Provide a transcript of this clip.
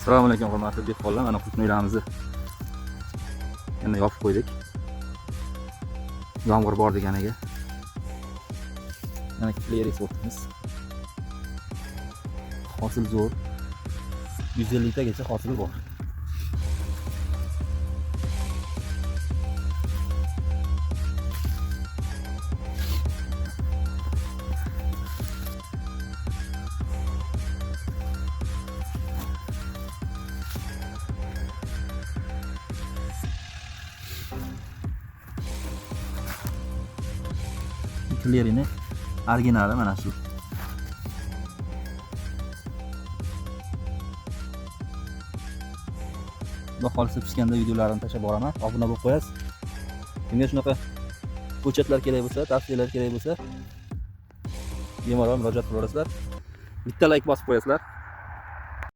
Assalomu alaykum hurmatli dehqonlar. Mana qultni uylarimizni yana yopib qo'ydik. Yomg'ir bor deganiga. Mana Clear sortimiz. Hosil zo'r. 150 tagacha hosil bor. Clear'ini originali mana shu. Xudo xolisa pishganda videolarini tashlab boraman. Obuna bo'lib qo'yasiz. Kimga shunaqa hujjatlar kerak bo'lsa, tavsiyalar kerak bo'lsa, bemalol murojaat qilaverasizlar. Bitta like bosib qo'yasizlar.